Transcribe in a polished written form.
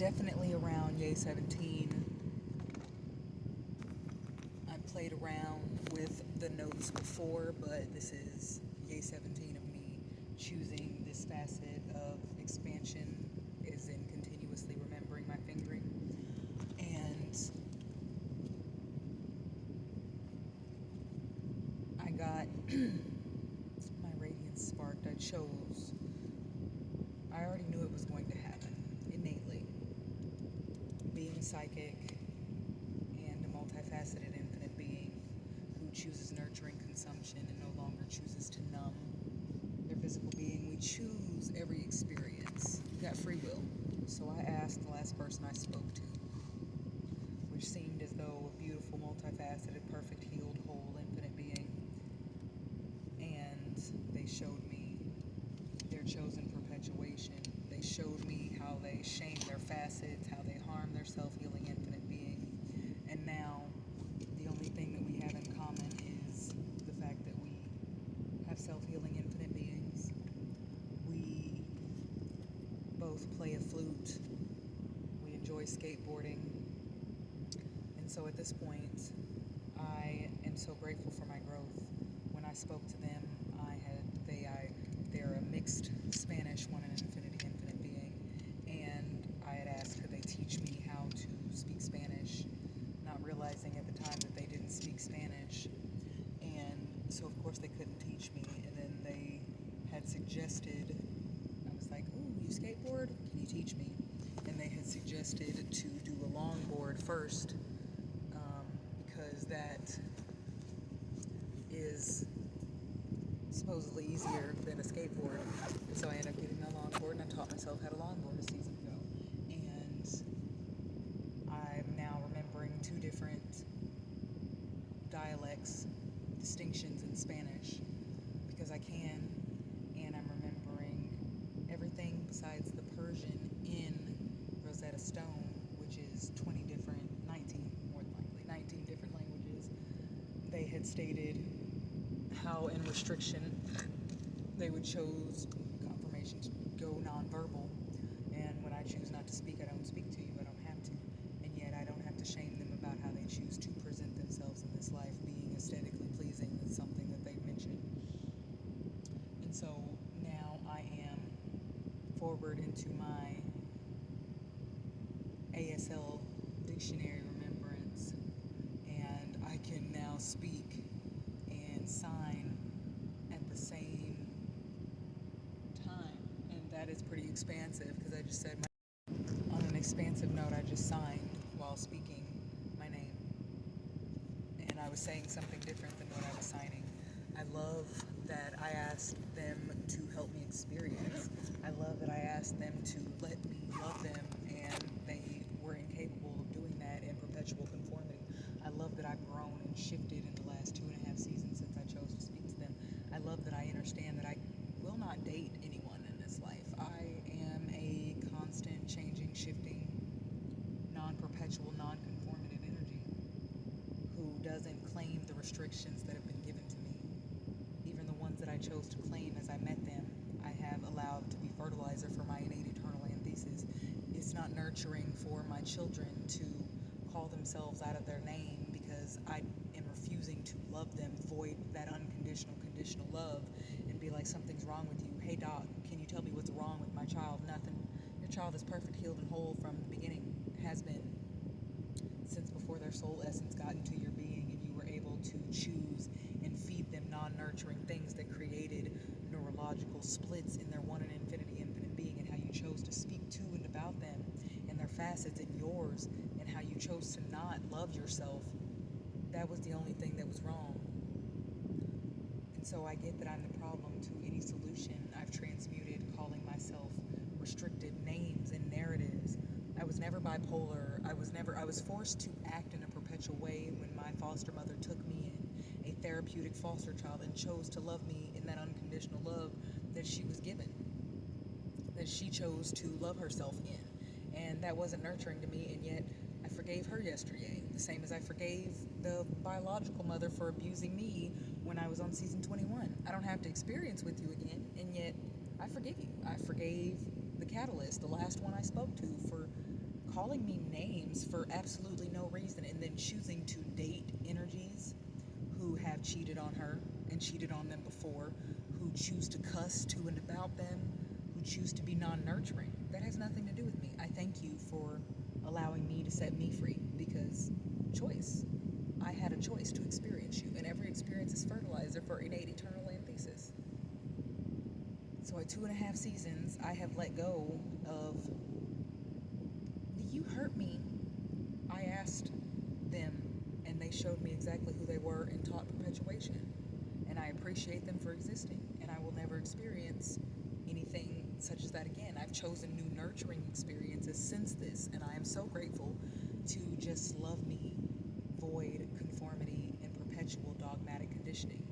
definitely around Yay 17. I played around with the notes before, but this is Yay 17 of me choosing this facet of expansion, is in continuously remembering my fingering. And I got my radiance sparked. I already knew it was going to happen innately. Being psychic and a multifaceted infinite being who chooses nurturing consumption and no longer chooses to numb their physical being, we choose every experience. We got free will. So I asked the last person I spoke to, which seemed as though a beautiful, multifaceted, perfect, healed, whole, infinite being, and they showed me their chosen perpetuation. They showed me how they shame their facets, how they harm their self-healing infinite being. And now, the only thing that we have in common is the fact that we have self-healing infinite beings. We both play a flute. We enjoy skateboarding. And so at this point, I am so grateful for my growth. When I spoke to them, they're a mixed Spanish, one an infinite being, and I had asked could they teach me how to speak Spanish, not realizing at the time that they didn't speak Spanish, and so of course they couldn't teach me, and then they had suggested, I was like, ooh, you skateboard? Can you teach me? And they had suggested to do a longboard first, because that is supposedly easier than a skateboard. And so I ended up getting a longboard, and I taught myself how to longboard a season ago. And I'm now remembering two different dialects, distinctions in Spanish, because I can, and I'm remembering everything besides the Persian in Rosetta Stone, which is 19 different languages. They had stated how in restriction they would choose confirmation to go nonverbal, and when I choose not to speak, I don't speak to you, I don't have to, and yet I don't have to shame them about how they choose to present themselves in this life. Being aesthetically pleasing is something that they've mentioned. And so now I am forward into my ASL dictionary remembrance, and I can now speak and sign at the same time, and that is pretty expansive, because I just said on an expansive note, I just signed while speaking my name, and I was saying something different than what I was signing. I love that I asked them to help me experience. I love that I asked them to let me love them, and they were incapable of doing that in perpetual conformity. I love that I've grown and shifted in the last 2.5 seasons since I chose to speak to them. I love that I understand that I will not date anyone in this life. I am a constant, changing, shifting, non-perpetual, non-conformative energy who doesn't claim the restrictions that have been given to me. Even the ones that I chose to claim as I met them, I have allowed to be fertilizer for my innate Eternal Antheses. It's not nurturing for my children to call themselves out of their name, because I am refusing to love them, void that unconditional, conditional love, and be like, something's wrong with you. Hey doc, can you tell me what's wrong with my child? Nothing. Your child is perfect, healed, and whole from the beginning. Has been. Since before their soul essence got into your being, and you were able to choose and feed them non-nurturing things that created neurological splits in their one and infinite being, and how you chose to speak to and about them and their facets and yours, and how you chose to not love yourself. That was the only thing that was wrong. And so I get that I'm the problem to any solution. I've transmuted calling myself restricted names and narratives. I was never bipolar. I was forced to act in a perpetual way when my foster mother took me in, a therapeutic foster child, and chose to love me in that unconditional love that she was given, that she chose to love herself in. And that wasn't nurturing to me, and yet I forgave her yesterday, the same as I forgave the biological mother for abusing me when I was on season 21. I don't have to experience with you again, and yet I forgive you. I forgave the catalyst, the last one I spoke to, for calling me names for absolutely no reason, and then choosing to date energies who have cheated on her and cheated on them before, who choose to cuss to and about them, who choose to be non-nurturing. That has nothing to do with me. I thank you for allowing me to set me free, because choice. I had a choice to experience you, and every experience is fertilizer for innate Eternal Antheses. So at 2.5 seasons, I have let go of, you hurt me. I asked them, and they showed me exactly who they were and taught perpetuation. And I appreciate them for existing, and I will never experience anything such as that again. I've chosen new nurturing experiences since this, and I am so grateful to just love me, void conformity and perpetual dogmatic conditioning.